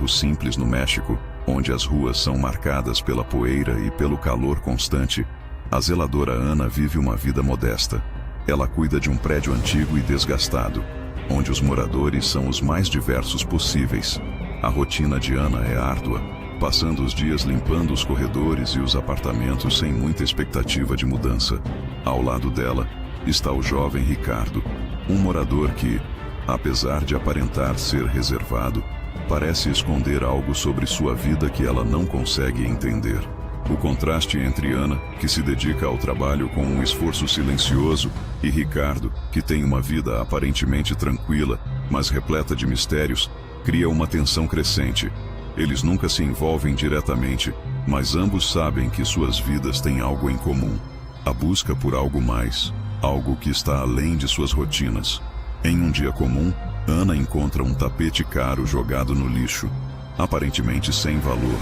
bairro simples no México, onde as ruas são marcadas pela poeira e pelo calor constante, a zeladora Ana vive uma vida modesta. Ela cuida de um prédio antigo e desgastado, onde os moradores são os mais diversos possíveis. A rotina de Ana é árdua, passando os dias limpando os corredores e os apartamentos sem muita expectativa de mudança. Ao lado dela está o jovem Ricardo, um morador que, apesar de aparentar ser reservado, parece esconder algo sobre sua vida que ela não consegue entender. O contraste entre Ana, que se dedica ao trabalho com um esforço silencioso, e Ricardo, que tem uma vida aparentemente tranquila, mas repleta de mistérios, cria uma tensão crescente. Eles nunca se envolvem diretamente, mas ambos sabem que suas vidas têm algo em comum: a busca por algo mais, algo que está além de suas rotinas. Em um dia comum, Ana encontra um tapete caro jogado no lixo, aparentemente sem valor,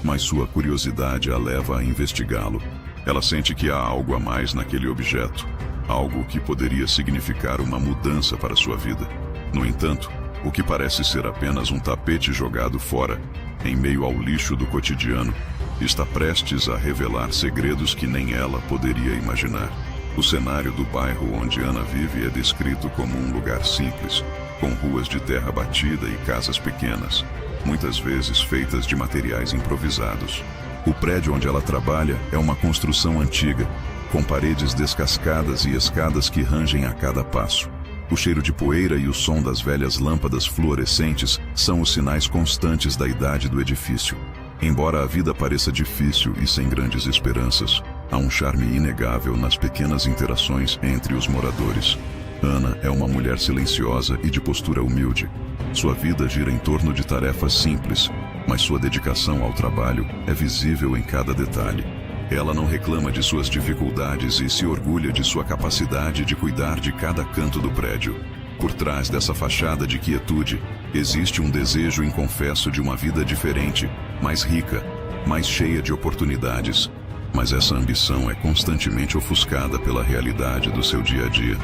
mas sua curiosidade a leva a investigá-lo. Ela sente que há algo a mais naquele objeto, algo que poderia significar uma mudança para sua vida. No entanto, o que parece ser apenas um tapete jogado fora, em meio ao lixo do cotidiano, está prestes a revelar segredos que nem ela poderia imaginar. O cenário do bairro onde Ana vive é descrito como um lugar simples, com ruas de terra batida e casas pequenas, muitas vezes feitas de materiais improvisados. O prédio onde ela trabalha é uma construção antiga, com paredes descascadas e escadas que rangem a cada passo. O cheiro de poeira e o som das velhas lâmpadas fluorescentes são os sinais constantes da idade do edifício. Embora a vida pareça difícil e sem grandes esperanças, há um charme inegável nas pequenas interações entre os moradores. Ana é uma mulher silenciosa e de postura humilde. Sua vida gira em torno de tarefas simples, mas sua dedicação ao trabalho é visível em cada detalhe. Ela não reclama de suas dificuldades e se orgulha de sua capacidade de cuidar de cada canto do prédio. Por trás dessa fachada de quietude, existe um desejo inconfesso de uma vida diferente, mais rica, mais cheia de oportunidades. Mas essa ambição é constantemente ofuscada pela realidade do seu dia a dia.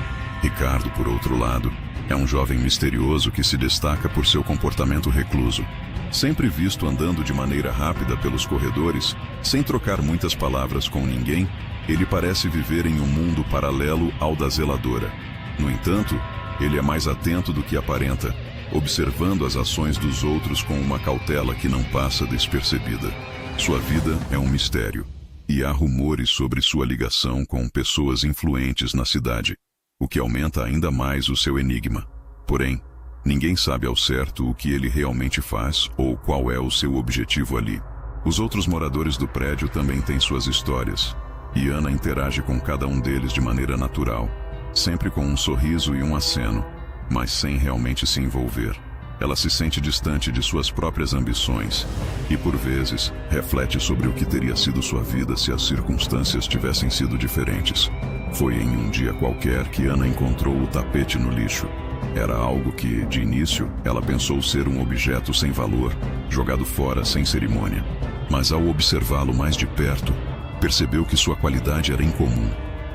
Ricardo, por outro lado, é um jovem misterioso que se destaca por seu comportamento recluso. Sempre visto andando de maneira rápida pelos corredores, sem trocar muitas palavras com ninguém, ele parece viver em um mundo paralelo ao da zeladora. No entanto, ele é mais atento do que aparenta, observando as ações dos outros com uma cautela que não passa despercebida. Sua vida é um mistério, e há rumores sobre sua ligação com pessoas influentes na cidade, o que aumenta ainda mais o seu enigma. Porém, ninguém sabe ao certo o que ele realmente faz ou qual é o seu objetivo ali. Os outros moradores do prédio também têm suas histórias, e Ana interage com cada um deles de maneira natural, sempre com um sorriso e um aceno, mas sem realmente se envolver. Ela se sente distante de suas próprias ambições e, por vezes, reflete sobre o que teria sido sua vida se as circunstâncias tivessem sido diferentes. Foi em um dia qualquer que Ana encontrou o tapete no lixo. Era algo que, de início, ela pensou ser um objeto sem valor, jogado fora sem cerimônia. Mas ao observá-lo mais de perto, percebeu que sua qualidade era incomum.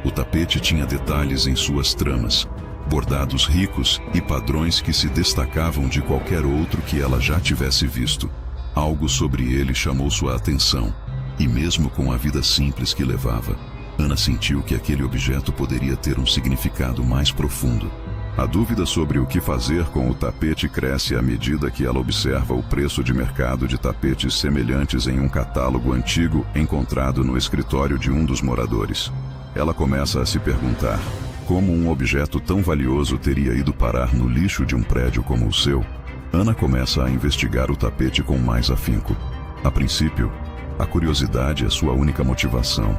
O tapete tinha detalhes em suas tramas, bordados ricos e padrões que se destacavam de qualquer outro que ela já tivesse visto. Algo sobre ele chamou sua atenção, e mesmo com a vida simples que levava, Ana sentiu que aquele objeto poderia ter um significado mais profundo. A dúvida sobre o que fazer com o tapete cresce à medida que ela observa o preço de mercado de tapetes semelhantes em um catálogo antigo encontrado no escritório de um dos moradores. Ela começa a se perguntar como um objeto tão valioso teria ido parar no lixo de um prédio como o seu. Ana começa a investigar o tapete com mais afinco. A princípio, a curiosidade é sua única motivação,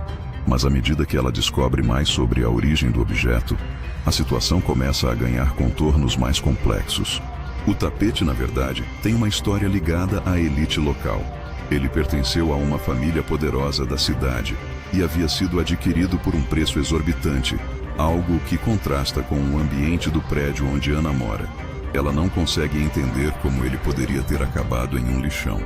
mas à medida que ela descobre mais sobre a origem do objeto, a situação começa a ganhar contornos mais complexos. O tapete, na verdade, tem uma história ligada à elite local. Ele pertenceu a uma família poderosa da cidade e havia sido adquirido por um preço exorbitante, algo que contrasta com o ambiente do prédio onde Ana mora. Ela não consegue entender como ele poderia ter acabado em um lixão.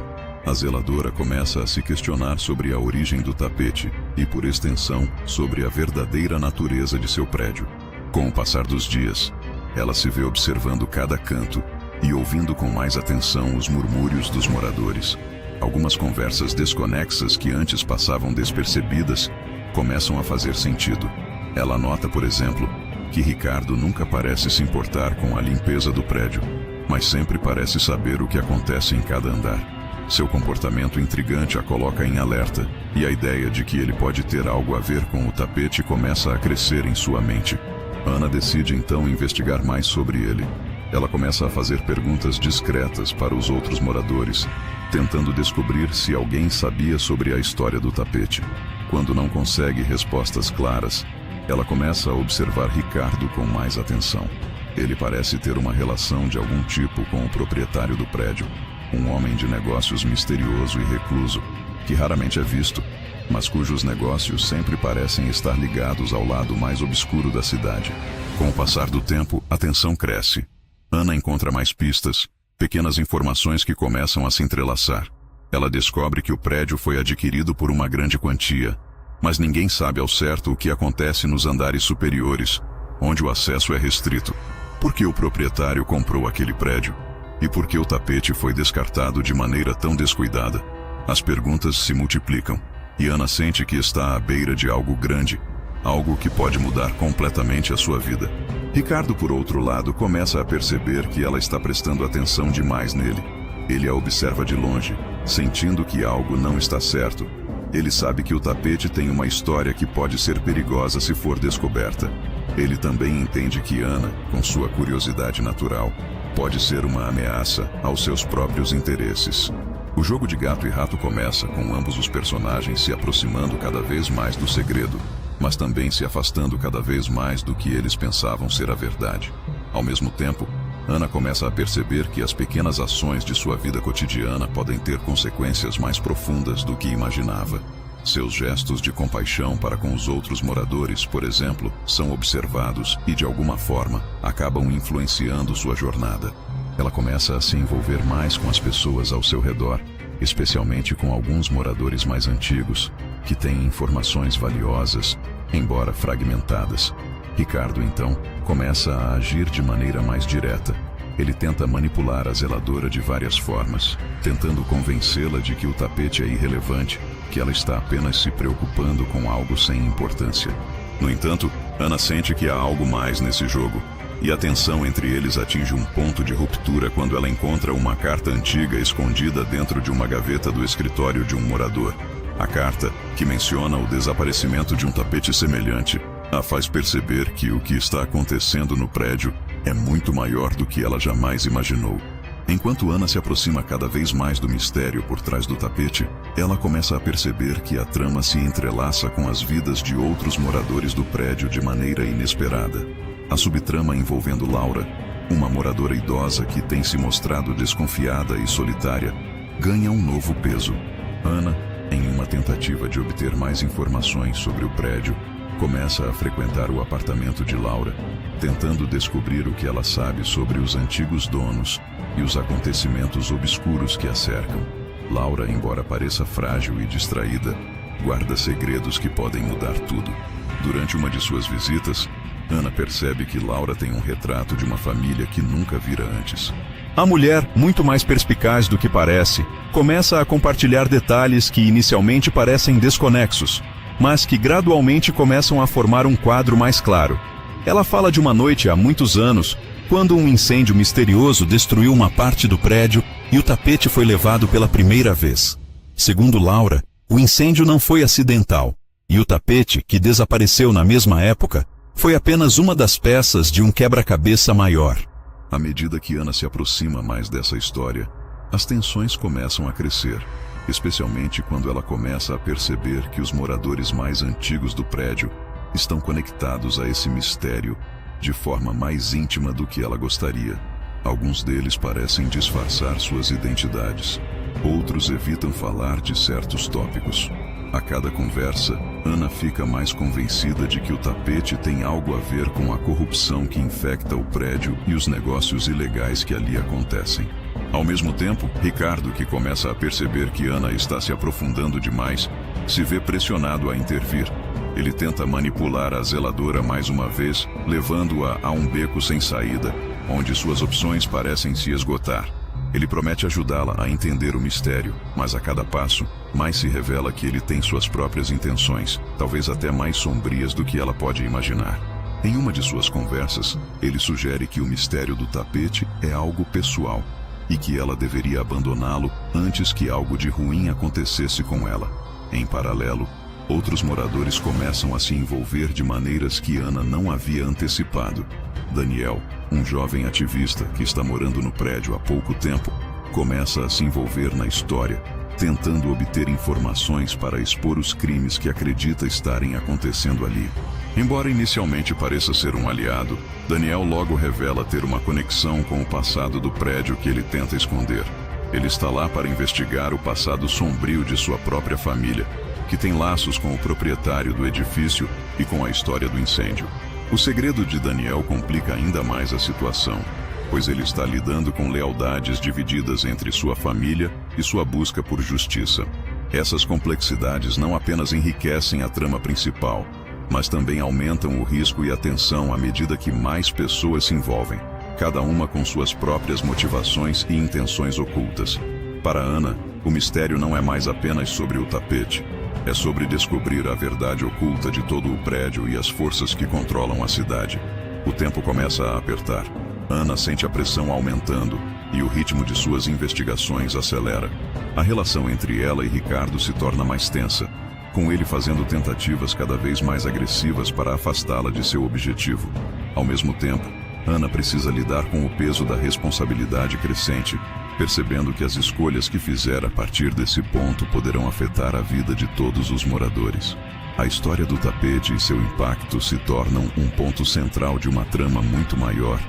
A zeladora começa a se questionar sobre a origem do tapete e, por extensão, sobre a verdadeira natureza de seu prédio. Com o passar dos dias, ela se vê observando cada canto e ouvindo com mais atenção os murmúrios dos moradores. Algumas conversas desconexas que antes passavam despercebidas começam a fazer sentido. Ela nota, por exemplo, que Ricardo nunca parece se importar com a limpeza do prédio, mas sempre parece saber o que acontece em cada andar. Seu comportamento intrigante a coloca em alerta, e a ideia de que ele pode ter algo a ver com o tapete começa a crescer em sua mente. Ana decide então investigar mais sobre ele. Ela começa a fazer perguntas discretas para os outros moradores, tentando descobrir se alguém sabia sobre a história do tapete. Quando não consegue respostas claras, ela começa a observar Ricardo com mais atenção. Ele parece ter uma relação de algum tipo com o proprietário do prédio, um homem de negócios misterioso e recluso, que raramente é visto, mas cujos negócios sempre parecem estar ligados ao lado mais obscuro da cidade. Com o passar do tempo, a tensão cresce. Ana encontra mais pistas, pequenas informações que começam a se entrelaçar. Ela descobre que o prédio foi adquirido por uma grande quantia, mas ninguém sabe ao certo o que acontece nos andares superiores, onde o acesso é restrito. Por que o proprietário comprou aquele prédio? E por que o tapete foi descartado de maneira tão descuidada? As perguntas se multiplicam, e Ana sente que está à beira de algo grande, algo que pode mudar completamente a sua vida. Ricardo, por outro lado, começa a perceber que ela está prestando atenção demais nele. Ele a observa de longe, sentindo que algo não está certo. Ele sabe que o tapete tem uma história que pode ser perigosa se for descoberta. Ele também entende que Ana, com sua curiosidade natural, pode ser uma ameaça aos seus próprios interesses. O jogo de gato e rato começa com ambos os personagens se aproximando cada vez mais do segredo, mas também se afastando cada vez mais do que eles pensavam ser a verdade. Ao mesmo tempo, Ana começa a perceber que as pequenas ações de sua vida cotidiana podem ter consequências mais profundas do que imaginava. Seus gestos de compaixão para com os outros moradores, por exemplo, são observados e, de alguma forma, acabam influenciando sua jornada. Ela começa a se envolver mais com as pessoas ao seu redor, especialmente com alguns moradores mais antigos, que têm informações valiosas, embora fragmentadas. Ricardo, então, começa a agir de maneira mais direta. Ele tenta manipular a zeladora de várias formas, tentando convencê-la de que o tapete é irrelevante, que ela está apenas se preocupando com algo sem importância. No entanto, Ana sente que há algo mais nesse jogo, e a tensão entre eles atinge um ponto de ruptura quando ela encontra uma carta antiga escondida dentro de uma gaveta do escritório de um morador. A carta, que menciona o desaparecimento de um tapete semelhante, a faz perceber que o que está acontecendo no prédio é muito maior do que ela jamais imaginou. Enquanto Ana se aproxima cada vez mais do mistério por trás do tapete, ela começa a perceber que a trama se entrelaça com as vidas de outros moradores do prédio de maneira inesperada. A subtrama envolvendo Laura, uma moradora idosa que tem se mostrado desconfiada e solitária, ganha um novo peso. Ana, em uma tentativa de obter mais informações sobre o prédio, começa a frequentar o apartamento de Laura, tentando descobrir o que ela sabe sobre os antigos donos e os acontecimentos obscuros que a cercam. Laura, embora pareça frágil e distraída, guarda segredos que podem mudar tudo. Durante uma de suas visitas, Ana percebe que Laura tem um retrato de uma família que nunca vira antes. A mulher, muito mais perspicaz do que parece, começa a compartilhar detalhes que inicialmente parecem desconexos, mas que gradualmente começam a formar um quadro mais claro. Ela fala de uma noite há muitos anos, quando um incêndio misterioso destruiu uma parte do prédio e o tapete foi levado pela primeira vez. Segundo Laura, o incêndio não foi acidental, e o tapete, que desapareceu na mesma época, foi apenas uma das peças de um quebra-cabeça maior. À medida que Ana se aproxima mais dessa história, as tensões começam a crescer, especialmente quando ela começa a perceber que os moradores mais antigos do prédio estão conectados a esse mistério de forma mais íntima do que ela gostaria. Alguns deles parecem disfarçar suas identidades, outros evitam falar de certos tópicos. A cada conversa, Ana fica mais convencida de que o tapete tem algo a ver com a corrupção que infecta o prédio e os negócios ilegais que ali acontecem. Ao mesmo tempo, Ricardo, que começa a perceber que Ana está se aprofundando demais, se vê pressionado a intervir. Ele tenta manipular a zeladora mais uma vez, levando-a a um beco sem saída, onde suas opções parecem se esgotar. Ele promete ajudá-la a entender o mistério, mas a cada passo, mais se revela que ele tem suas próprias intenções, talvez até mais sombrias do que ela pode imaginar. Em uma de suas conversas, ele sugere que o mistério do tapete é algo pessoal e que ela deveria abandoná-lo antes que algo de ruim acontecesse com ela. Em paralelo, outros moradores começam a se envolver de maneiras que Ana não havia antecipado. Daniel, um jovem ativista que está morando no prédio há pouco tempo, começa a se envolver na história, tentando obter informações para expor os crimes que acredita estarem acontecendo ali. Embora inicialmente pareça ser um aliado, Daniel logo revela ter uma conexão com o passado do prédio que ele tenta esconder. Ele está lá para investigar o passado sombrio de sua própria família, que tem laços com o proprietário do edifício e com a história do incêndio. O segredo de Daniel complica ainda mais a situação, pois ele está lidando com lealdades divididas entre sua família e sua busca por justiça. Essas complexidades não apenas enriquecem a trama principal, mas também aumentam o risco e a tensão à medida que mais pessoas se envolvem, cada uma com suas próprias motivações e intenções ocultas. Para Ana, o mistério não é mais apenas sobre o tapete. É sobre descobrir a verdade oculta de todo o prédio e as forças que controlam a cidade. O tempo começa a apertar. Ana sente a pressão aumentando e o ritmo de suas investigações acelera. A relação entre ela e Ricardo se torna mais tensa, com ele fazendo tentativas cada vez mais agressivas para afastá-la de seu objetivo. Ao mesmo tempo, Ana precisa lidar com o peso da responsabilidade crescente, percebendo que as escolhas que fizer a partir desse ponto poderão afetar a vida de todos os moradores. A história do tapete e seu impacto se tornam um ponto central de uma trama muito maior,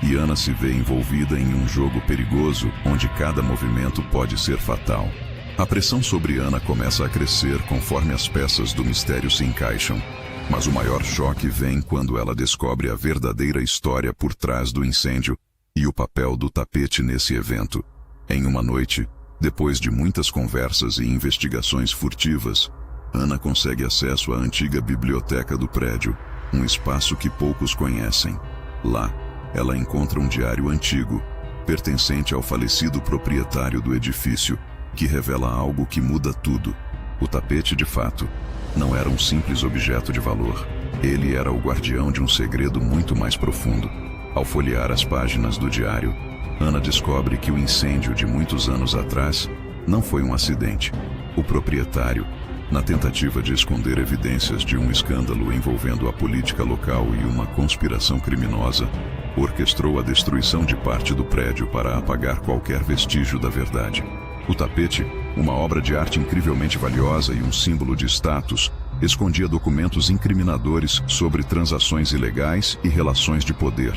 e Ana se vê envolvida em um jogo perigoso onde cada movimento pode ser fatal. A pressão sobre Ana começa a crescer conforme as peças do mistério se encaixam, mas o maior choque vem quando ela descobre a verdadeira história por trás do incêndio e o papel do tapete nesse evento. Em uma noite, depois de muitas conversas e investigações furtivas, Ana consegue acesso à antiga biblioteca do prédio, um espaço que poucos conhecem. Lá, ela encontra um diário antigo, pertencente ao falecido proprietário do edifício, que revela algo que muda tudo. O tapete, de fato, não era um simples objeto de valor. Ele era o guardião de um segredo muito mais profundo. Ao folhear as páginas do diário, Ana descobre que o incêndio de muitos anos atrás não foi um acidente. O proprietário, na tentativa de esconder evidências de um escândalo envolvendo a política local e uma conspiração criminosa, orquestrou a destruição de parte do prédio para apagar qualquer vestígio da verdade. O tapete, uma obra de arte incrivelmente valiosa e um símbolo de status, escondia documentos incriminadores sobre transações ilegais e relações de poder.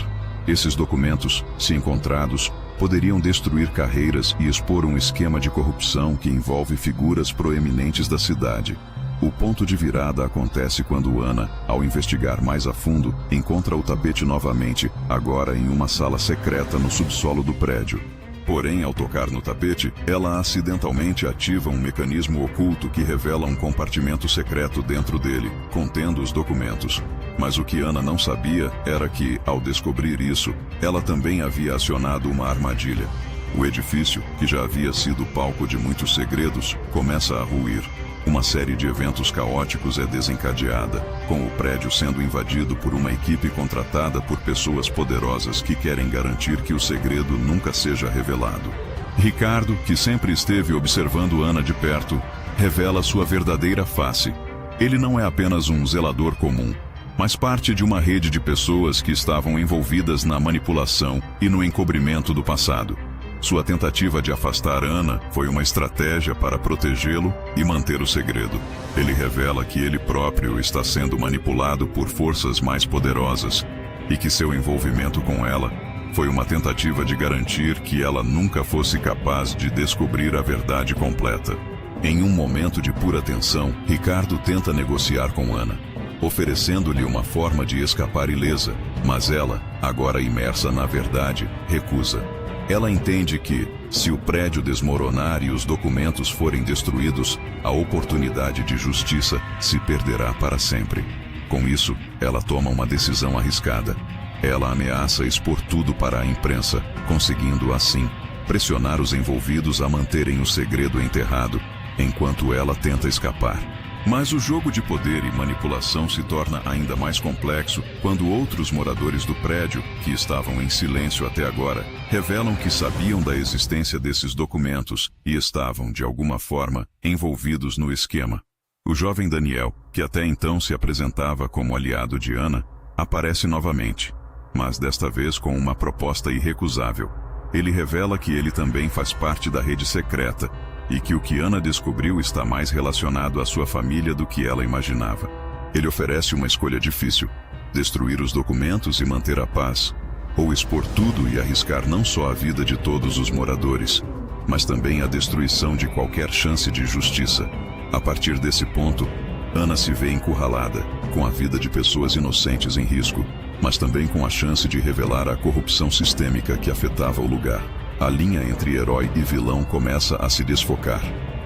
Esses documentos, se encontrados, poderiam destruir carreiras e expor um esquema de corrupção que envolve figuras proeminentes da cidade. O ponto de virada acontece quando Ana, ao investigar mais a fundo, encontra o tapete novamente, agora em uma sala secreta no subsolo do prédio. Porém, ao tocar no tapete, ela acidentalmente ativa um mecanismo oculto que revela um compartimento secreto dentro dele, contendo os documentos. Mas o que Ana não sabia era que, ao descobrir isso, ela também havia acionado uma armadilha. O edifício, que já havia sido palco de muitos segredos, começa a ruir. Uma série de eventos caóticos é desencadeada, com o prédio sendo invadido por uma equipe contratada por pessoas poderosas que querem garantir que o segredo nunca seja revelado. Ricardo, que sempre esteve observando Ana de perto, revela sua verdadeira face. Ele não é apenas um zelador comum, mas parte de uma rede de pessoas que estavam envolvidas na manipulação e no encobrimento do passado. Sua tentativa de afastar Ana foi uma estratégia para protegê-lo e manter o segredo. Ele revela que ele próprio está sendo manipulado por forças mais poderosas e que seu envolvimento com ela foi uma tentativa de garantir que ela nunca fosse capaz de descobrir a verdade completa. Em um momento de pura tensão, Ricardo tenta negociar com Ana, oferecendo-lhe uma forma de escapar ilesa, mas ela, agora imersa na verdade, recusa. Ela entende que, se o prédio desmoronar e os documentos forem destruídos, a oportunidade de justiça se perderá para sempre. Com isso, ela toma uma decisão arriscada. Ela ameaça expor tudo para a imprensa, conseguindo, assim, pressionar os envolvidos a manterem o segredo enterrado, enquanto ela tenta escapar. Mas o jogo de poder e manipulação se torna ainda mais complexo quando outros moradores do prédio, que estavam em silêncio até agora, revelam que sabiam da existência desses documentos e estavam, de alguma forma, envolvidos no esquema. O jovem Daniel, que até então se apresentava como aliado de Ana, aparece novamente, mas desta vez com uma proposta irrecusável. Ele revela que ele também faz parte da rede secreta, e que o que Ana descobriu está mais relacionado à sua família do que ela imaginava. Ele oferece uma escolha difícil: destruir os documentos e manter a paz, ou expor tudo e arriscar não só a vida de todos os moradores, mas também a destruição de qualquer chance de justiça. A partir desse ponto, Ana se vê encurralada, com a vida de pessoas inocentes em risco, mas também com a chance de revelar a corrupção sistêmica que afetava o lugar. A linha entre herói e vilão começa a se desfocar.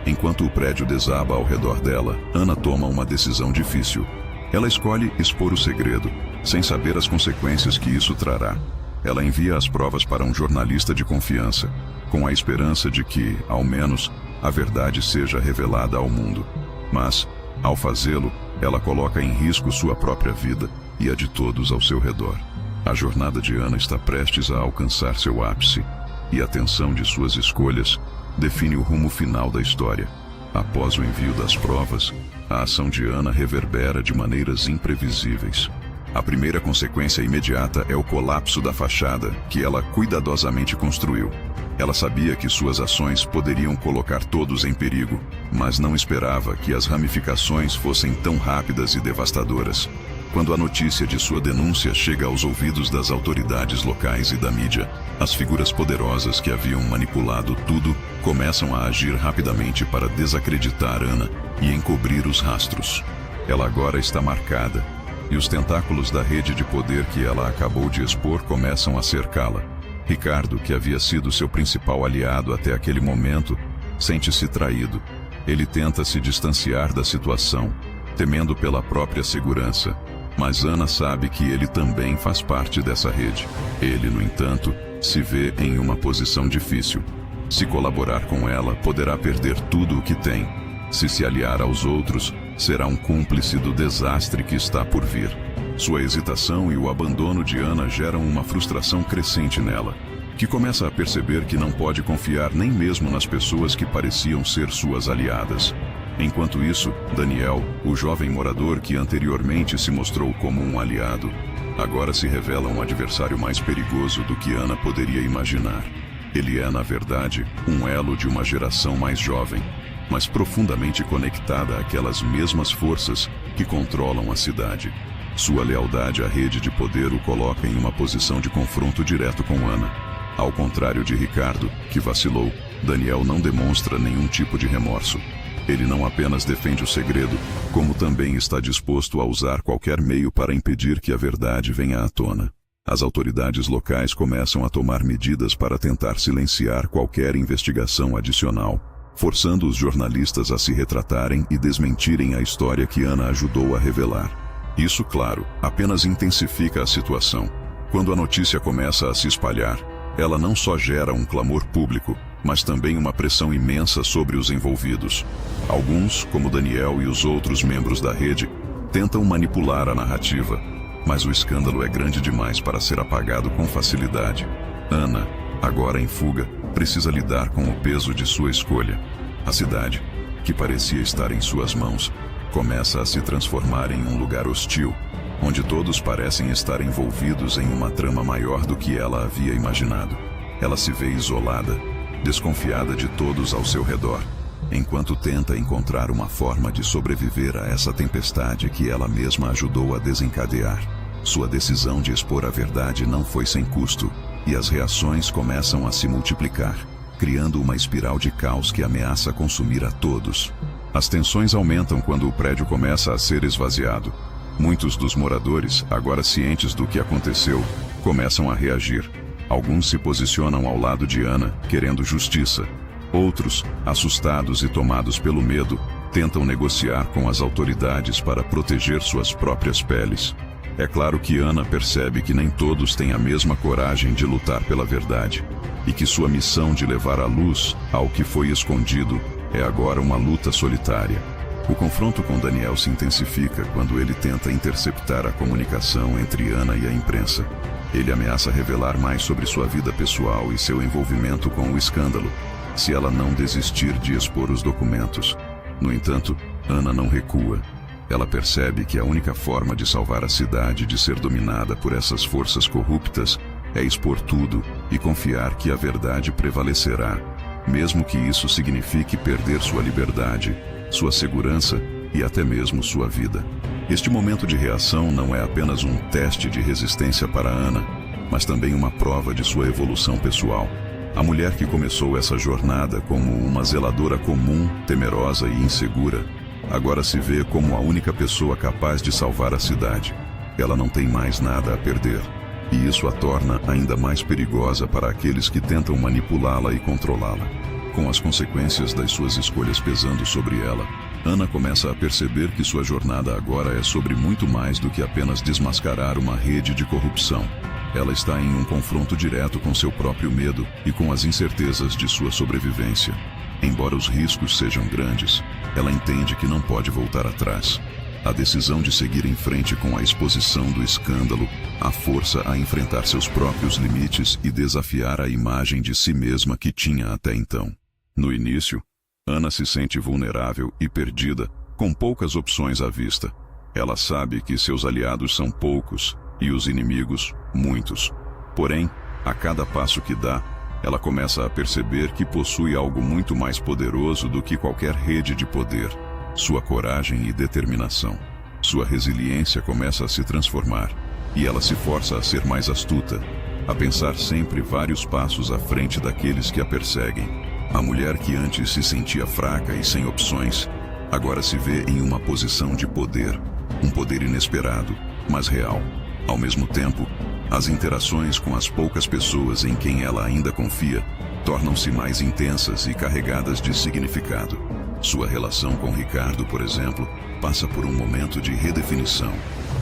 Enquanto o prédio desaba ao redor dela, Ana toma uma decisão difícil. Ela escolhe expor o segredo, sem saber as consequências que isso trará. Ela envia as provas para um jornalista de confiança, com a esperança de que, ao menos, a verdade seja revelada ao mundo. Mas, ao fazê-lo, ela coloca em risco sua própria vida e a de todos ao seu redor. A jornada de Ana está prestes a alcançar seu ápice, e a tensão de suas escolhas define o rumo final da história. Após o envio das provas, a ação de Ana reverbera de maneiras imprevisíveis. A primeira consequência imediata é o colapso da fachada que ela cuidadosamente construiu. Ela sabia que suas ações poderiam colocar todos em perigo, mas não esperava que as ramificações fossem tão rápidas e devastadoras. Quando a notícia de sua denúncia chega aos ouvidos das autoridades locais e da mídia, as figuras poderosas que haviam manipulado tudo começam a agir rapidamente para desacreditar Ana e encobrir os rastros. Ela agora está marcada, e os tentáculos da rede de poder que ela acabou de expor começam a cercá-la. Ricardo, que havia sido seu principal aliado até aquele momento, sente-se traído. Ele tenta se distanciar da situação, temendo pela própria segurança. Mas Ana sabe que ele também faz parte dessa rede. Ele, no entanto, se vê em uma posição difícil. Se colaborar com ela, poderá perder tudo o que tem. Se aliar aos outros, será um cúmplice do desastre que está por vir. Sua hesitação e o abandono de Ana geram uma frustração crescente nela, que começa a perceber que não pode confiar nem mesmo nas pessoas que pareciam ser suas aliadas. Enquanto isso, Daniel, o jovem morador que anteriormente se mostrou como um aliado, agora se revela um adversário mais perigoso do que Ana poderia imaginar. Ele é, na verdade, um elo de uma geração mais jovem, mas profundamente conectada àquelas mesmas forças que controlam a cidade. Sua lealdade à rede de poder o coloca em uma posição de confronto direto com Ana. Ao contrário de Ricardo, que vacilou, Daniel não demonstra nenhum tipo de remorso. Ele não apenas defende o segredo, como também está disposto a usar qualquer meio para impedir que a verdade venha à tona. As autoridades locais começam a tomar medidas para tentar silenciar qualquer investigação adicional, forçando os jornalistas a se retratarem e desmentirem a história que Ana ajudou a revelar. Isso, claro, apenas intensifica a situação. Quando a notícia começa a se espalhar, ela não só gera um clamor público, mas também uma pressão imensa sobre os envolvidos. Alguns, como Daniel e os outros membros da rede, tentam manipular a narrativa, mas o escândalo é grande demais para ser apagado com facilidade. Ana, agora em fuga, precisa lidar com o peso de sua escolha. A cidade, que parecia estar em suas mãos, começa a se transformar em um lugar hostil, onde todos parecem estar envolvidos em uma trama maior do que ela havia imaginado. Ela se vê isolada, desconfiada de todos ao seu redor, enquanto tenta encontrar uma forma de sobreviver a essa tempestade que ela mesma ajudou a desencadear. Sua decisão de expor a verdade não foi sem custo, e as reações começam a se multiplicar, criando uma espiral de caos que ameaça consumir a todos. As tensões aumentam quando o prédio começa a ser esvaziado. Muitos dos moradores, agora cientes do que aconteceu, começam a reagir. Alguns se posicionam ao lado de Ana, querendo justiça. Outros, assustados e tomados pelo medo, tentam negociar com as autoridades para proteger suas próprias peles. É claro que Ana percebe que nem todos têm a mesma coragem de lutar pela verdade, e que sua missão de levar a luz ao que foi escondido é agora uma luta solitária. O confronto com Daniel se intensifica quando ele tenta interceptar a comunicação entre Ana e a imprensa. Ele ameaça revelar mais sobre sua vida pessoal e seu envolvimento com o escândalo, se ela não desistir de expor os documentos. No entanto, Ana não recua. Ela percebe que a única forma de salvar a cidade de ser dominada por essas forças corruptas é expor tudo e confiar que a verdade prevalecerá, mesmo que isso signifique perder sua liberdade, sua segurança e até mesmo sua vida. Este momento de reação não é apenas um teste de resistência para Ana, mas também uma prova de sua evolução pessoal. A mulher que começou essa jornada como uma zeladora comum, temerosa e insegura, agora se vê como a única pessoa capaz de salvar a cidade. Ela não tem mais nada a perder, e isso a torna ainda mais perigosa para aqueles que tentam manipulá-la e controlá-la. Com as consequências das suas escolhas pesando sobre ela, Ana começa a perceber que sua jornada agora é sobre muito mais do que apenas desmascarar uma rede de corrupção. Ela está em um confronto direto com seu próprio medo e com as incertezas de sua sobrevivência. Embora os riscos sejam grandes, ela entende que não pode voltar atrás. A decisão de seguir em frente com a exposição do escândalo a força a enfrentar seus próprios limites e desafiar a imagem de si mesma que tinha até então. No início, Ana se sente vulnerável e perdida, com poucas opções à vista. Ela sabe que seus aliados são poucos e os inimigos, muitos. Porém, a cada passo que dá, ela começa a perceber que possui algo muito mais poderoso do que qualquer rede de poder: sua coragem e determinação. Sua resiliência começa a se transformar, e ela se força a ser mais astuta, a pensar sempre vários passos à frente daqueles que a perseguem. A mulher que antes se sentia fraca e sem opções, agora se vê em uma posição de poder, um poder inesperado, mas real. Ao mesmo tempo, as interações com as poucas pessoas em quem ela ainda confia tornam-se mais intensas e carregadas de significado. Sua relação com Ricardo, por exemplo, passa por um momento de redefinição.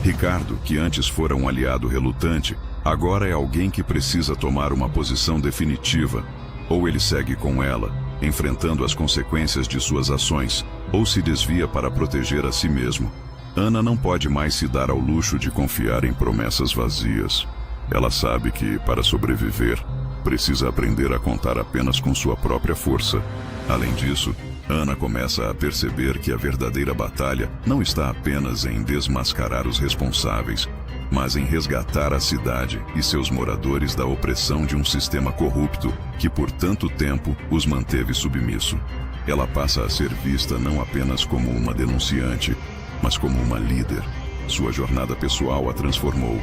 Ricardo, que antes fora um aliado relutante, agora é alguém que precisa tomar uma posição definitiva. Ou ele segue com ela, enfrentando as consequências de suas ações, ou se desvia para proteger a si mesmo. Ana não pode mais se dar ao luxo de confiar em promessas vazias. Ela sabe que, para sobreviver, precisa aprender a contar apenas com sua própria força. Além disso, Ana começa a perceber que a verdadeira batalha não está apenas em desmascarar os responsáveis, mas em resgatar a cidade e seus moradores da opressão de um sistema corrupto que por tanto tempo os manteve submisso. Ela passa a ser vista não apenas como uma denunciante, mas como uma líder. Sua jornada pessoal a transformou,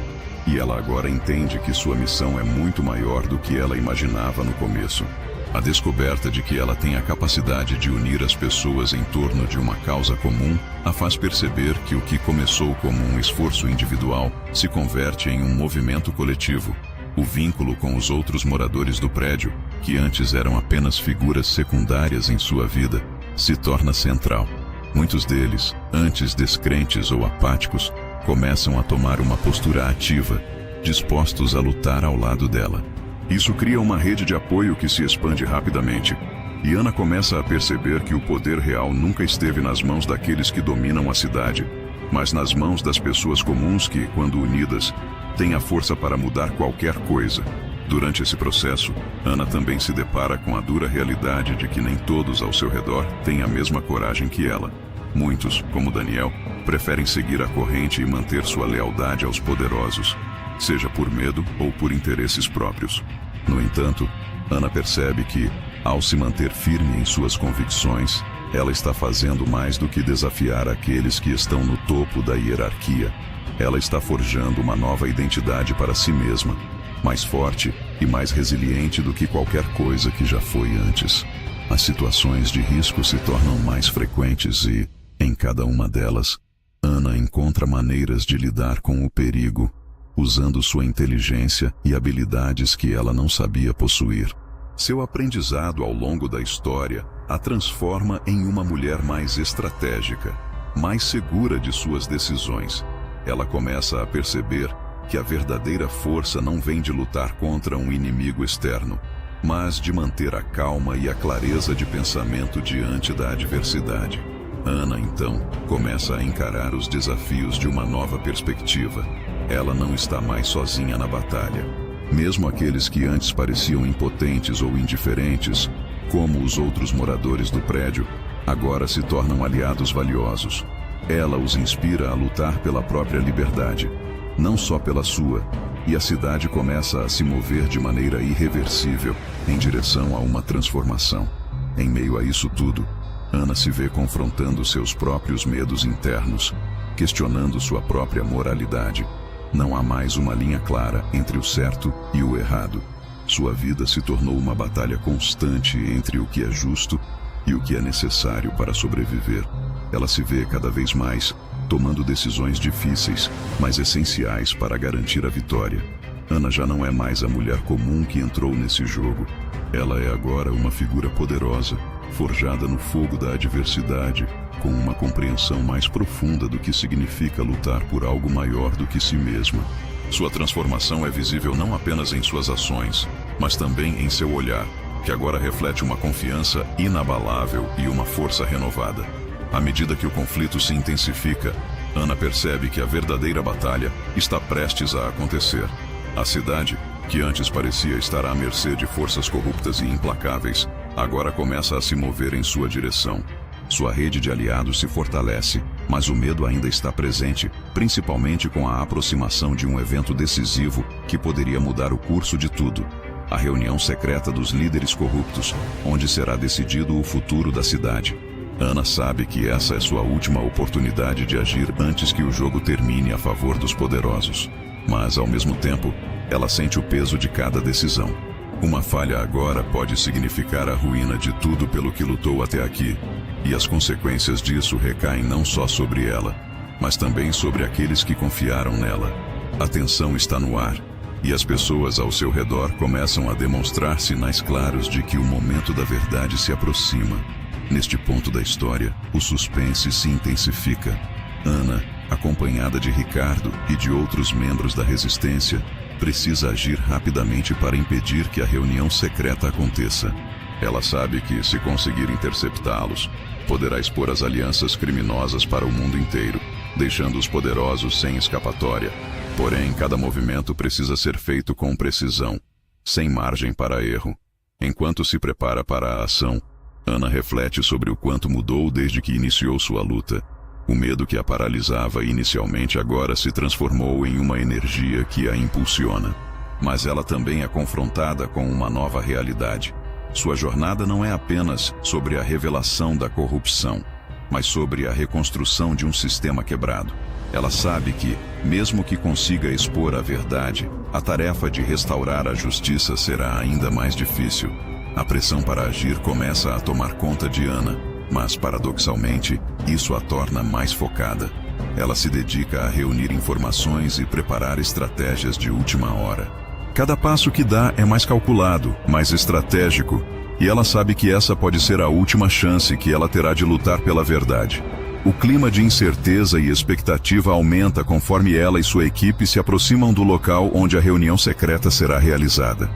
e ela agora entende que sua missão é muito maior do que ela imaginava no começo. A descoberta de que ela tem a capacidade de unir as pessoas em torno de uma causa comum a faz perceber que o que começou como um esforço individual se converte em um movimento coletivo. O vínculo com os outros moradores do prédio, que antes eram apenas figuras secundárias em sua vida, se torna central. Muitos deles, antes descrentes ou apáticos, começam a tomar uma postura ativa, dispostos a lutar ao lado dela. Isso cria uma rede de apoio que se expande rapidamente, e Ana começa a perceber que o poder real nunca esteve nas mãos daqueles que dominam a cidade, mas nas mãos das pessoas comuns que, quando unidas, têm a força para mudar qualquer coisa. Durante esse processo, Ana também se depara com a dura realidade de que nem todos ao seu redor têm a mesma coragem que ela. Muitos, como Daniel, preferem seguir a corrente e manter sua lealdade aos poderosos, seja por medo ou por interesses próprios. No entanto, Ana percebe que, ao se manter firme em suas convicções, ela está fazendo mais do que desafiar aqueles que estão no topo da hierarquia. Ela está forjando uma nova identidade para si mesma, mais forte e mais resiliente do que qualquer coisa que já foi antes. As situações de risco se tornam mais frequentes e, em cada uma delas, Ana encontra maneiras de lidar com o perigo, usando sua inteligência e habilidades que ela não sabia possuir. Seu aprendizado ao longo da história a transforma em uma mulher mais estratégica, mais segura de suas decisões. Ela começa a perceber que a verdadeira força não vem de lutar contra um inimigo externo, mas de manter a calma e a clareza de pensamento diante da adversidade. Ana, então, começa a encarar os desafios de uma nova perspectiva. Ela não está mais sozinha na batalha. Mesmo aqueles que antes pareciam impotentes ou indiferentes, como os outros moradores do prédio, agora se tornam aliados valiosos. Ela os inspira a lutar pela própria liberdade, não só pela sua, e a cidade começa a se mover de maneira irreversível em direção a uma transformação. Em meio a isso tudo, Ana se vê confrontando seus próprios medos internos, questionando sua própria moralidade. Não há mais uma linha clara entre o certo e o errado. Sua vida se tornou uma batalha constante entre o que é justo e o que é necessário para sobreviver. Ela se vê cada vez mais tomando decisões difíceis, mas essenciais para garantir a vitória. Ana já não é mais a mulher comum que entrou nesse jogo. Ela é agora uma figura poderosa, forjada no fogo da adversidade, com uma compreensão mais profunda do que significa lutar por algo maior do que si mesma. Sua transformação é visível não apenas em suas ações, mas também em seu olhar, que agora reflete uma confiança inabalável e uma força renovada. À medida que o conflito se intensifica, Ana percebe que a verdadeira batalha está prestes a acontecer. A cidade, que antes parecia estar à mercê de forças corruptas e implacáveis, agora começa a se mover em sua direção. Sua rede de aliados se fortalece, mas o medo ainda está presente, principalmente com a aproximação de um evento decisivo que poderia mudar o curso de tudo. A reunião secreta dos líderes corruptos, onde será decidido o futuro da cidade. Ana sabe que essa é sua última oportunidade de agir antes que o jogo termine a favor dos poderosos. Mas, ao mesmo tempo, ela sente o peso de cada decisão. Uma falha agora pode significar a ruína de tudo pelo que lutou até aqui, e as consequências disso recaem não só sobre ela, mas também sobre aqueles que confiaram nela. A tensão está no ar, e as pessoas ao seu redor começam a demonstrar sinais claros de que o momento da verdade se aproxima. Neste ponto da história, o suspense se intensifica. Ana, acompanhada de Ricardo e de outros membros da resistência, precisa agir rapidamente para impedir que a reunião secreta aconteça. Ela sabe que, se conseguir interceptá-los, poderá expor as alianças criminosas para o mundo inteiro, deixando os poderosos sem escapatória. Porém, cada movimento precisa ser feito com precisão, sem margem para erro. Enquanto se prepara para a ação, Ana reflete sobre o quanto mudou desde que iniciou sua luta. O medo que a paralisava inicialmente agora se transformou em uma energia que a impulsiona. Mas ela também é confrontada com uma nova realidade. Sua jornada não é apenas sobre a revelação da corrupção, mas sobre a reconstrução de um sistema quebrado. Ela sabe que, mesmo que consiga expor a verdade, a tarefa de restaurar a justiça será ainda mais difícil. A pressão para agir começa a tomar conta de Ana, mas, paradoxalmente, isso a torna mais focada. Ela se dedica a reunir informações e preparar estratégias de última hora. Cada passo que dá é mais calculado, mais estratégico, e ela sabe que essa pode ser a última chance que ela terá de lutar pela verdade. O clima de incerteza e expectativa aumenta conforme ela e sua equipe se aproximam do local onde a reunião secreta será realizada.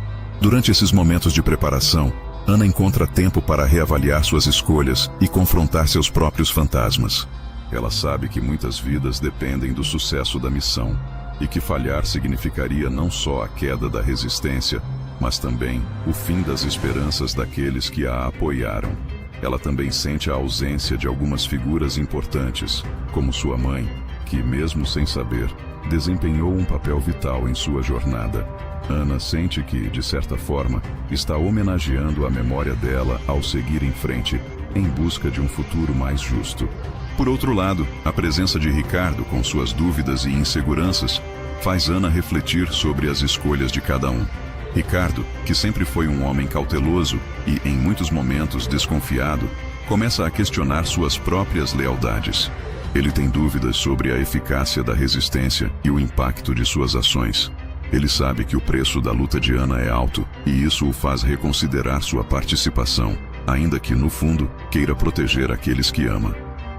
Durante esses momentos de preparação, Ana encontra tempo para reavaliar suas escolhas e confrontar seus próprios fantasmas. Ela sabe que muitas vidas dependem do sucesso da missão, e que falhar significaria não só a queda da resistência, mas também o fim das esperanças daqueles que a apoiaram. Ela também sente a ausência de algumas figuras importantes, como sua mãe, que, mesmo sem saber, desempenhou um papel vital em sua jornada. Ana sente que, de certa forma, está homenageando a memória dela ao seguir em frente, em busca de um futuro mais justo. Por outro lado, a presença de Ricardo, com suas dúvidas e inseguranças, faz Ana refletir sobre as escolhas de cada um. Ricardo, que sempre foi um homem cauteloso e, em muitos momentos, desconfiado, começa a questionar suas próprias lealdades. Ele tem dúvidas sobre a eficácia da resistência e o impacto de suas ações. Ele sabe que o preço da luta de Ana é alto, e isso o faz reconsiderar sua participação, ainda que, no fundo, queira proteger aqueles que ama.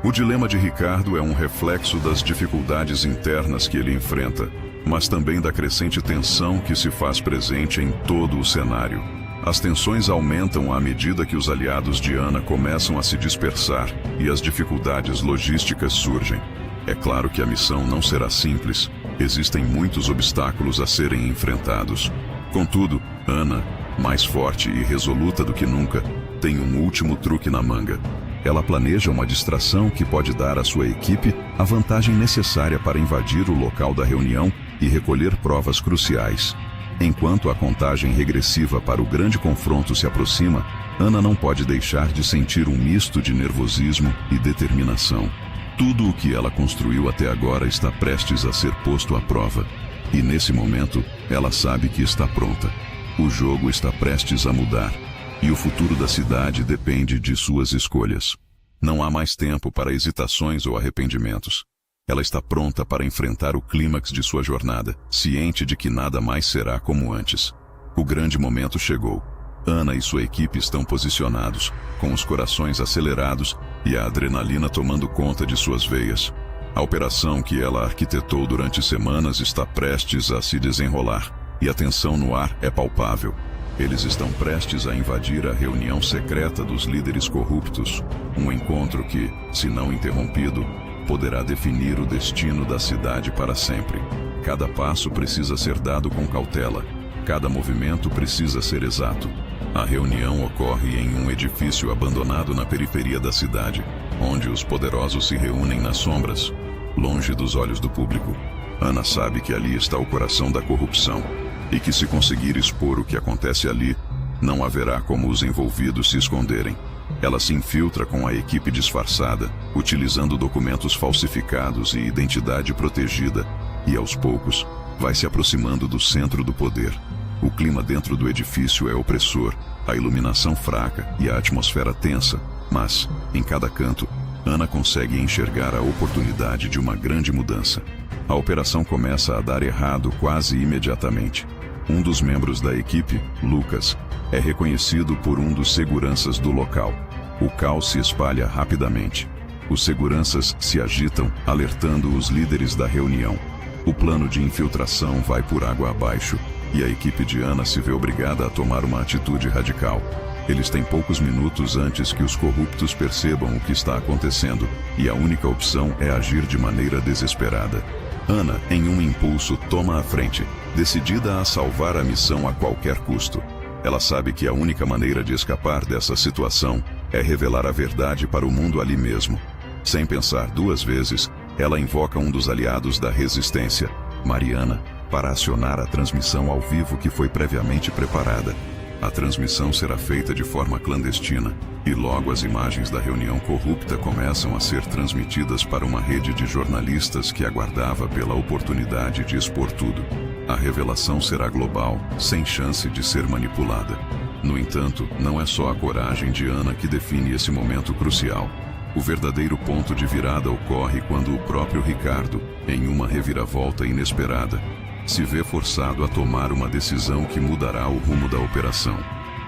O dilema de Ricardo é um reflexo das dificuldades internas que ele enfrenta, mas também da crescente tensão que se faz presente em todo o cenário. As tensões aumentam à medida que os aliados de Ana começam a se dispersar e as dificuldades logísticas surgem. É claro que a missão não será simples, existem muitos obstáculos a serem enfrentados. Contudo, Ana, mais forte e resoluta do que nunca, tem um último truque na manga. Ela planeja uma distração que pode dar à sua equipe a vantagem necessária para invadir o local da reunião e recolher provas cruciais. Enquanto a contagem regressiva para o grande confronto se aproxima, Ana não pode deixar de sentir um misto de nervosismo e determinação. Tudo o que ela construiu até agora está prestes a ser posto à prova. E nesse momento, ela sabe que está pronta. O jogo está prestes a mudar. E o futuro da cidade depende de suas escolhas. Não há mais tempo para hesitações ou arrependimentos. Ela está pronta para enfrentar o clímax de sua jornada, ciente de que nada mais será como antes. O grande momento chegou. Ana e sua equipe estão posicionados, com os corações acelerados e a adrenalina tomando conta de suas veias. A operação que ela arquitetou durante semanas está prestes a se desenrolar, e a tensão no ar é palpável. Eles estão prestes a invadir a reunião secreta dos líderes corruptos, um encontro que, se não interrompido, poderá definir o destino da cidade para sempre. Cada passo precisa ser dado com cautela, cada movimento precisa ser exato. A reunião ocorre em um edifício abandonado na periferia da cidade, onde os poderosos se reúnem nas sombras, longe dos olhos do público. Ana sabe que ali está o coração da corrupção, e que se conseguir expor o que acontece ali, não haverá como os envolvidos se esconderem. Ela se infiltra com a equipe disfarçada, utilizando documentos falsificados e identidade protegida, e aos poucos, vai se aproximando do centro do poder. O clima dentro do edifício é opressor, a iluminação fraca e a atmosfera tensa, mas, em cada canto, Ana consegue enxergar a oportunidade de uma grande mudança. A operação começa a dar errado quase imediatamente. Um dos membros da equipe, Lucas, é reconhecido por um dos seguranças do local. O caos se espalha rapidamente. Os seguranças se agitam, alertando os líderes da reunião. O plano de infiltração vai por água abaixo, e a equipe de Ana se vê obrigada a tomar uma atitude radical. Eles têm poucos minutos antes que os corruptos percebam o que está acontecendo, e a única opção é agir de maneira desesperada. Ana, em um impulso, toma a frente, decidida a salvar a missão a qualquer custo. Ela sabe que a única maneira de escapar dessa situação é revelar a verdade para o mundo ali mesmo. Sem pensar duas vezes, ela invoca um dos aliados da resistência, Mariana, para acionar a transmissão ao vivo que foi previamente preparada. A transmissão será feita de forma clandestina, e logo as imagens da reunião corrupta começam a ser transmitidas para uma rede de jornalistas que aguardava pela oportunidade de expor tudo. A revelação será global, sem chance de ser manipulada. No entanto, não é só a coragem de Ana que define esse momento crucial. O verdadeiro ponto de virada ocorre quando o próprio Ricardo, em uma reviravolta inesperada, se vê forçado a tomar uma decisão que mudará o rumo da operação.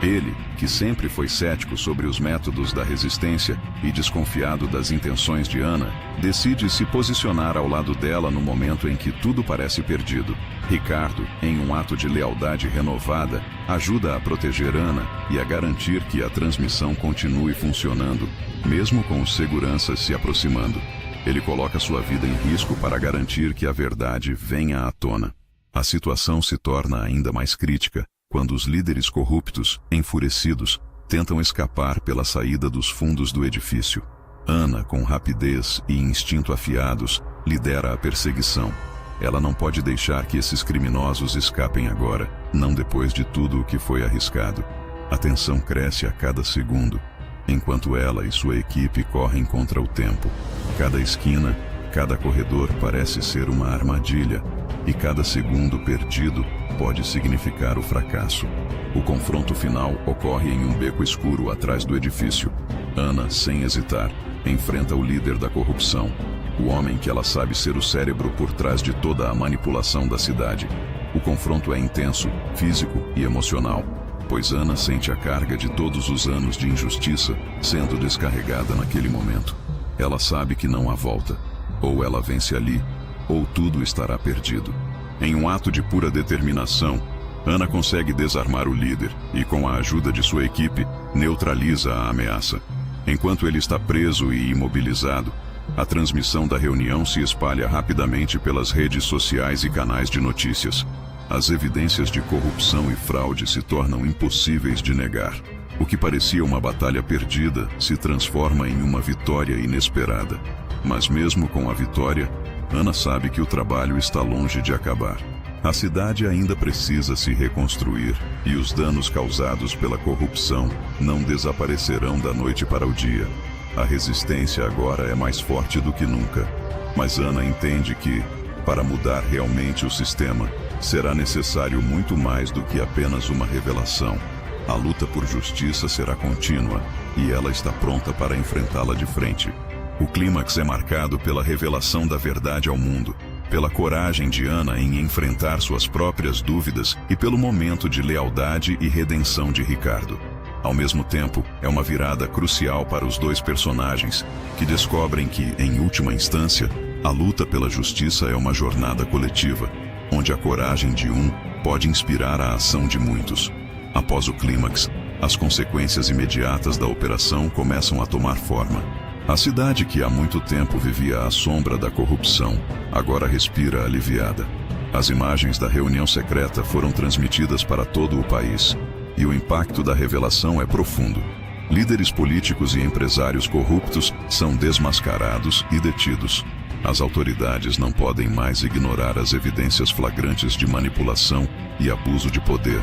Ele, que sempre foi cético sobre os métodos da resistência e desconfiado das intenções de Ana, decide se posicionar ao lado dela no momento em que tudo parece perdido. Ricardo, em um ato de lealdade renovada, ajuda a proteger Ana e a garantir que a transmissão continue funcionando, mesmo com os seguranças se aproximando. Ele coloca sua vida em risco para garantir que a verdade venha à tona. A situação se torna ainda mais crítica quando os líderes corruptos, enfurecidos, tentam escapar pela saída dos fundos do edifício. Ana, com rapidez e instinto afiados, lidera a perseguição. Ela não pode deixar que esses criminosos escapem agora, não depois de tudo o que foi arriscado. A tensão cresce a cada segundo, enquanto ela e sua equipe correm contra o tempo. Cada esquina, cada corredor parece ser uma armadilha, e cada segundo perdido pode significar o fracasso. O confronto final ocorre em um beco escuro atrás do edifício. Ana, sem hesitar, enfrenta o líder da corrupção, o homem que ela sabe ser o cérebro por trás de toda a manipulação da cidade. O confronto é intenso, físico e emocional, pois Ana sente a carga de todos os anos de injustiça sendo descarregada naquele momento. Ela sabe que não há volta. Ou ela vence ali, ou tudo estará perdido. Em um ato de pura determinação, Ana consegue desarmar o líder e, com a ajuda de sua equipe, neutraliza a ameaça. Enquanto ele está preso e imobilizado, a transmissão da reunião se espalha rapidamente pelas redes sociais e canais de notícias. As evidências de corrupção e fraude se tornam impossíveis de negar. O que parecia uma batalha perdida se transforma em uma vitória inesperada. Mas mesmo com a vitória, Ana sabe que o trabalho está longe de acabar. A cidade ainda precisa se reconstruir, e os danos causados pela corrupção não desaparecerão da noite para o dia. A resistência agora é mais forte do que nunca. Mas Ana entende que, para mudar realmente o sistema, será necessário muito mais do que apenas uma revelação. A luta por justiça será contínua, e ela está pronta para enfrentá-la de frente. O clímax é marcado pela revelação da verdade ao mundo, pela coragem de Ana em enfrentar suas próprias dúvidas e pelo momento de lealdade e redenção de Ricardo. Ao mesmo tempo, é uma virada crucial para os dois personagens, que descobrem que, em última instância, a luta pela justiça é uma jornada coletiva, onde a coragem de um pode inspirar a ação de muitos. Após o clímax, as consequências imediatas da operação começam a tomar forma. A cidade que há muito tempo vivia à sombra da corrupção, agora respira aliviada. As imagens da reunião secreta foram transmitidas para todo o país, e o impacto da revelação é profundo. Líderes políticos e empresários corruptos são desmascarados e detidos. As autoridades não podem mais ignorar as evidências flagrantes de manipulação e abuso de poder.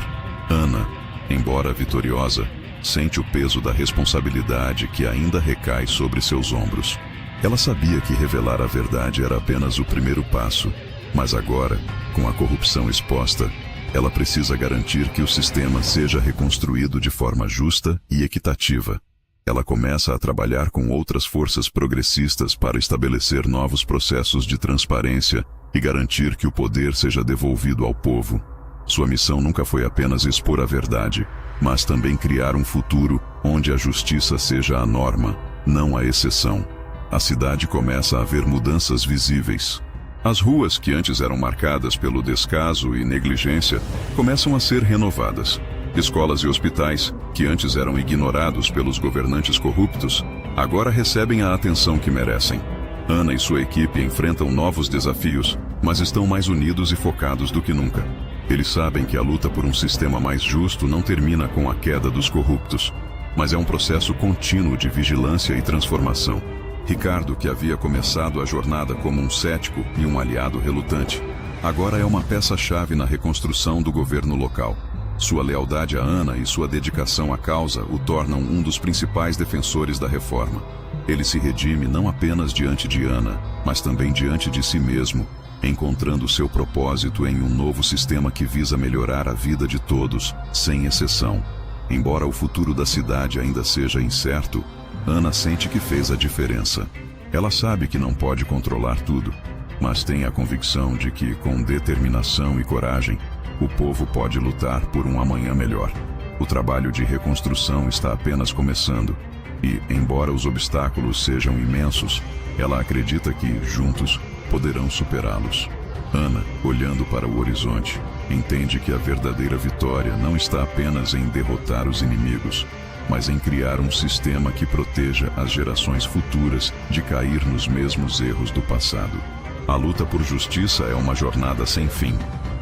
Ana, embora vitoriosa, sente o peso da responsabilidade que ainda recai sobre seus ombros. Ela sabia que revelar a verdade era apenas o primeiro passo, mas agora, com a corrupção exposta, ela precisa garantir que o sistema seja reconstruído de forma justa e equitativa. Ela começa a trabalhar com outras forças progressistas para estabelecer novos processos de transparência e garantir que o poder seja devolvido ao povo. Sua missão nunca foi apenas expor a verdade, mas também criar um futuro onde a justiça seja a norma, não a exceção. A cidade começa a ver mudanças visíveis. As ruas que antes eram marcadas pelo descaso e negligência começam a ser renovadas. Escolas e hospitais, que antes eram ignorados pelos governantes corruptos, agora recebem a atenção que merecem. Ana e sua equipe enfrentam novos desafios, mas estão mais unidos e focados do que nunca. Eles sabem que a luta por um sistema mais justo não termina com a queda dos corruptos, mas é um processo contínuo de vigilância e transformação. Ricardo, que havia começado a jornada como um cético e um aliado relutante, agora é uma peça-chave na reconstrução do governo local. Sua lealdade a Ana e sua dedicação à causa o tornam um dos principais defensores da reforma. Ele se redime não apenas diante de Ana, mas também diante de si mesmo, encontrando seu propósito em um novo sistema que visa melhorar a vida de todos, sem exceção. Embora o futuro da cidade ainda seja incerto, Ana sente que fez a diferença. Ela sabe que não pode controlar tudo, mas tem a convicção de que, com determinação e coragem, o povo pode lutar por um amanhã melhor. O trabalho de reconstrução está apenas começando, e, embora os obstáculos sejam imensos, ela acredita que, juntos, poderão superá-los. Ana, olhando para o horizonte, entende que a verdadeira vitória não está apenas em derrotar os inimigos, mas em criar um sistema que proteja as gerações futuras de cair nos mesmos erros do passado. A luta por justiça é uma jornada sem fim,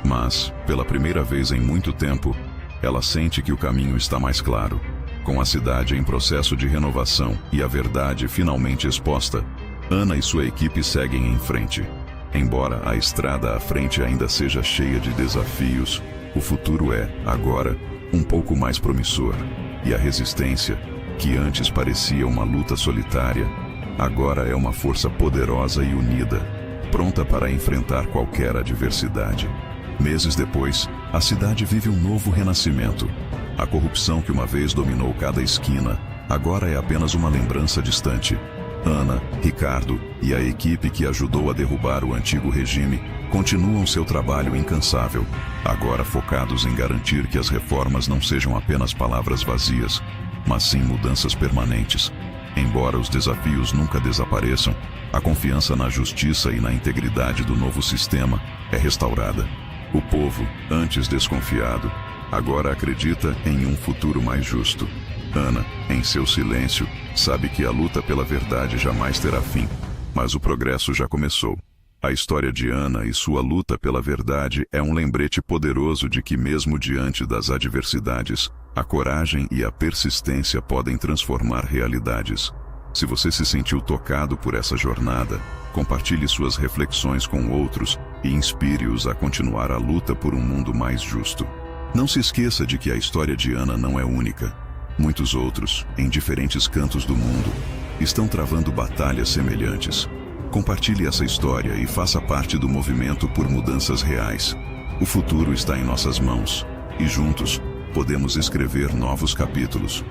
mas, pela primeira vez em muito tempo, ela sente que o caminho está mais claro. Com a cidade em processo de renovação e a verdade finalmente exposta, Ana e sua equipe seguem em frente. Embora a estrada à frente ainda seja cheia de desafios, o futuro é, agora, um pouco mais promissor. E a resistência, que antes parecia uma luta solitária, agora é uma força poderosa e unida, pronta para enfrentar qualquer adversidade. Meses depois, a cidade vive um novo renascimento. A corrupção que uma vez dominou cada esquina, agora é apenas uma lembrança distante. Ana, Ricardo e a equipe que ajudou a derrubar o antigo regime continuam seu trabalho incansável, agora focados em garantir que as reformas não sejam apenas palavras vazias, mas sim mudanças permanentes. Embora os desafios nunca desapareçam, a confiança na justiça e na integridade do novo sistema é restaurada. O povo, antes desconfiado, agora acredita em um futuro mais justo. Ana, em seu silêncio, sabe que a luta pela verdade jamais terá fim, mas o progresso já começou. A história de Ana e sua luta pela verdade é um lembrete poderoso de que, mesmo diante das adversidades, a coragem e a persistência podem transformar realidades. Se você se sentiu tocado por essa jornada, compartilhe suas reflexões com outros e inspire-os a continuar a luta por um mundo mais justo. Não se esqueça de que a história de Ana não é única. Muitos outros, em diferentes cantos do mundo, estão travando batalhas semelhantes. Compartilhe essa história e faça parte do movimento por mudanças reais. O futuro está em nossas mãos, e juntos, podemos escrever novos capítulos.